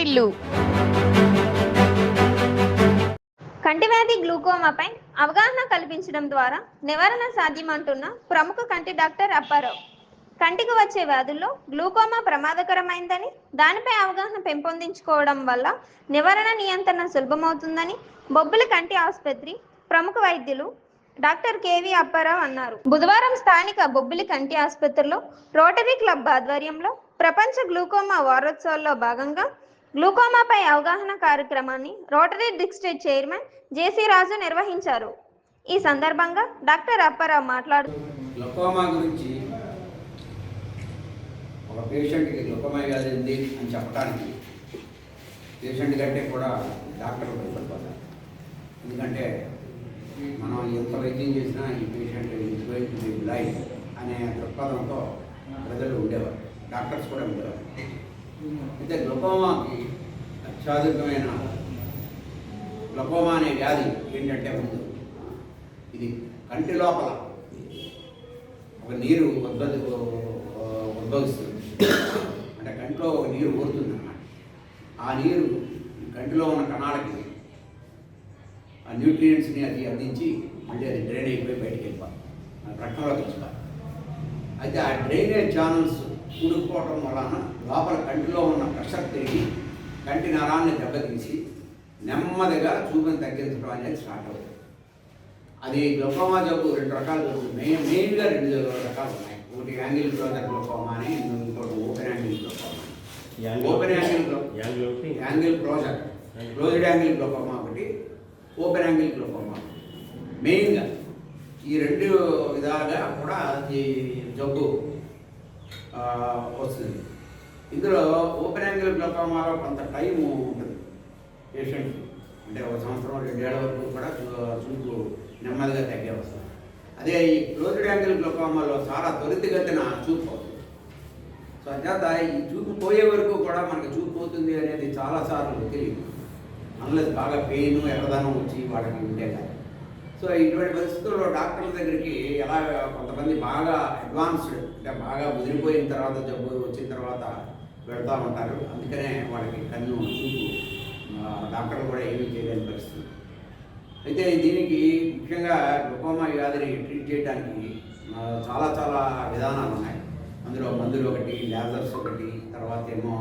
వార్తిల్లు. కంటివ్యాధి గ్లూకోమాపై అవగాహన కల్పించడం ద్వారా నివారణ సాధ్యమంటున్న ప్రముఖ కంటి డాక్టర్ అప్పారావు. కంటికి వచ్చే వ్యాధుల్లో గ్లూకోమా ప్రమాదకరమైందని, దానిపై అవగాహన పెంపొందించుకోవడం వల్ల నివారణ నియంత్రణ సులభమవుతుందని బొబ్బిలి కంటి ఆసుపత్రి ప్రముఖ వైద్యులు డాక్టర్ కేవి అప్పారావు అన్నారు. బుధవారం స్థానిక బొబ్బిలి కంటి ఆసుపత్రిలో రోటరీ క్లబ్ ఆధ్వర్యంలో ప్రపంచ గ్లూకోమా వారోత్సవాల్లో భాగంగా గ్లూకోమాపై అవగాహన కార్యక్రమాన్ని రోటరీ డిస్ట్రిక్ట్ చైర్మన్ జేసీ రాజు నిర్వహించారు. ఈ సందర్భంగా డాక్టర్ అప్పారావు మాట్లాడుతూ గ్లూకోమా గురించి ఒక పేషెంట్కి గ్లూకోమా వ్యాధి ఉంది అని చెప్పడానికి పేషెంట్ కంటే కూడా డాక్టర్ భయపడిపోతారు. ఎందుకంటే మనం ఎంత వైద్యం చేసినా ఈ patient is going to be life అనే దృక్పథంతో ప్రజలు ఉండేవారు, డాక్టర్స్ కూడా ఉండేవారు. అయితే గ్లూకోమాకి అత్యాధునికమైన గ్లూకోమా అనే వ్యాధి ఏంటంటే ముందు ఇది కంటి లోపల ఒక నీరు ఉద్భవిస్తుంది. అంటే కంటిలో ఒక నీరు ఊరుతుంది అన్నమాట. ఆ నీరు కంటిలో ఉన్న కణాలకి ఆ న్యూట్రియంట్స్ని అది అందించి మళ్ళీ అది డ్రైన్ అయిపోయి బయటికి వెళ్ళిపోవాలి, రక్తంలో తెచ్చుకోవాలి. అయితే ఆ డ్రైనేజ్ ఛానల్స్ కూడుకుపోవటం వలన లోపల కంటిలో ఉన్న ప్రెషర్ పెరిగి కంటి నరాన్ని దెబ్బతీసి నెమ్మదిగా చూపుని తగ్గించడం అనేది స్టార్ట్ అవుతుంది. అది గ్లూకోమా జబ్బు రెండు రకాలు జరుగుతుంది. మెయిన్గా రెండు రకాలు ఉన్నాయి. ఒకటి యాంగిల్ క్లోజర్ గ్లూకోమా అని, ఇంకోటి open angle glaucoma. Open angle closure, closed angle glaucoma ఒకటి, ఓపెన్ యాంగిల్ గ్లూకోమా. మెయిన్గా ఈ రెండు విధాలుగా కూడా ఈ జబ్బు వస్తుంది. ఇందులో ఓపెన్ యాంగిల్ గ్లూకోమాలో కొంత టైము ఉంటుంది పేషెంట్. అంటే ఒక సంవత్సరం 2 ఏళ్ల వరకు కూడా చూపు నెమ్మదిగా తగ్గే వస్తుంది. అదే ఈ క్లోజ్డ్ యాంగిల్ గ్లూకోమాలో చాలా త్వరితగతిన చూపు పోతుంది. సో అంచేత ఈ చూపు పోయే వరకు కూడా మనకి చూపు పోతుంది అనేది చాలాసార్లు తెలియదు, అన్లెస్ బాగా పెయిన్ ఎర్రదనం వచ్చి వాళ్ళకి ఉండే కాదు. సో ఇటువంటి పరిస్థితుల్లో డాక్టర్ల దగ్గరికి ఎలా కొంతమంది బాగా అడ్వాన్స్డ్, అంటే బాగా ముదిరిపోయిన తర్వాత జబ్బు వచ్చిన తర్వాత వెళ్తూ ఉంటారు. అందుకనే వాళ్ళకి కన్ను చూపు డాక్టర్లు కూడా ఏమీ చేయలేని పరిస్థితి. అయితే దీనికి ముఖ్యంగా గ్లూకోమా వ్యాధిని ట్రీట్ చేయడానికి చాలా చాలా విధానాలు ఉన్నాయి. అందులో మందులు ఒకటి, లేజర్స్ ఒకటి, తర్వాత ఏమో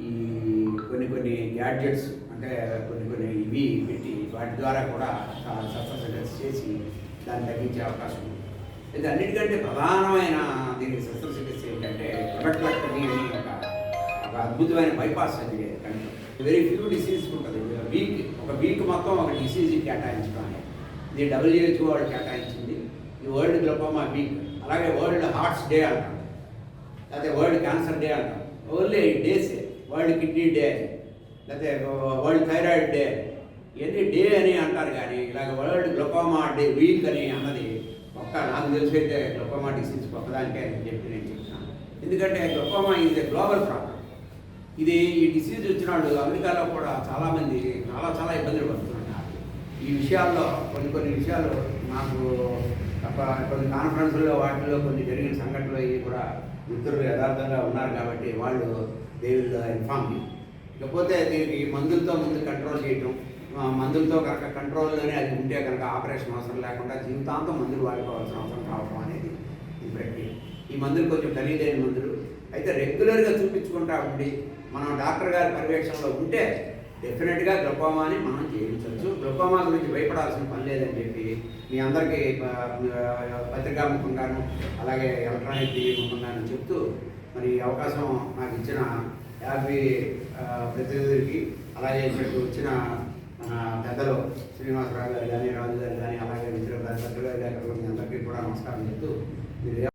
ఈ కొన్ని గ్యాడ్జెట్స్, అంటే కొన్ని ఇవి పెట్టి వాటి ద్వారా కూడా శస్త్రచికిత్స చేసి దాన్ని తగ్గించే అవకాశం ఉంది. అయితే అన్నిటికంటే ప్రధానమైన దీనికి శస్త్రచికిత్స ఏంటంటే ప్రొడక్టెక్టమీ అని ఒక అద్భుతమైన బైపాస్ సర్జరీ. కానీ వెరీ ఫ్యూ డిసీజ్ ఉంటుంది. ఒక వీక్ మొత్తం ఒక డిసీజ్కి కేటాయించడం అనేది ఇది WHO వాళ్ళు కేటాయించింది. ఈ వరల్డ్ గ్లూకోమా వీక్, అలాగే వరల్డ్ హార్ట్స్ డే అంటాం, లేకపోతే వరల్డ్ క్యాన్సర్ డే అంటాం. Only days, world kidney day, లేకపోతే వరల్డ్ థైరాయిడ్ డే, ఇవన్నీ డే అని అంటారు. కానీ ఇలాగ వరల్డ్ గ్లూకోమా డే వీక్ అని అన్నది నాకు తెలిసైతే గ్లూకోమా డిసీజ్ ఒక్కదానికే అని చెప్పి నేను చెప్తున్నాను. ఎందుకంటే glaucoma is a global problem. ఇది ఈ డిసీజ్ వచ్చిన వాళ్ళు అమెరికాలో కూడా చాలామంది చాలా ఇబ్బందులు పడుతున్నారు. ఈ విషయాల్లో కొన్ని విషయాలు నాకు కొన్ని కాన్ఫరెన్స్లో వాటిలో కొన్ని జరిగిన సంఘటనలు ఇవి కూడా మిత్రులు యథార్థంగా ఉన్నారు కాబట్టి వాళ్ళు దే విల్ ఇన్ఫార్మ్ యూ. ఇకపోతే దీనికి మందులతో ముందు కంట్రోల్ చేయటం, మందులతో కనుక కంట్రోల్లోనే అది ఉంటే కనుక ఆపరేషన్ అవసరం లేకుండా జీవితాంతం మందులు వాడుకోవాల్సిన అవసరం రావడం అనేది ఈ ప్రక్రియ. ఈ మందులు కొంచెం ఖరీదైన మందులు అయితే రెగ్యులర్గా చూపించుకుంటా ఉండి మనం డాక్టర్ గారి పర్యవేక్షణలో ఉంటే డెఫినెట్గా గ్లూకోమాని మనం చేయించవచ్చు. గ్లూకోమా గురించి భయపడాల్సిన పని లేదని చెప్పి మీ అందరికీ పత్రికాముఖంగాను అలాగే ఎలక్ట్రానిక్ టీవీ ముఖంగాను చెప్తూ మరి అవకాశం నాకు ఇచ్చిన 50 ప్రతినిధులకి, అలాగే ఇక్కడికి వచ్చిన మన పెద్దలు శ్రీనివాసరావు గారు కానీ, రాజు గారు కానీ, అలాగే మిత్రులు గారు, పెద్దలు గారు, మీ అందరికీ కూడా నమస్కారం చెప్తూ మీరు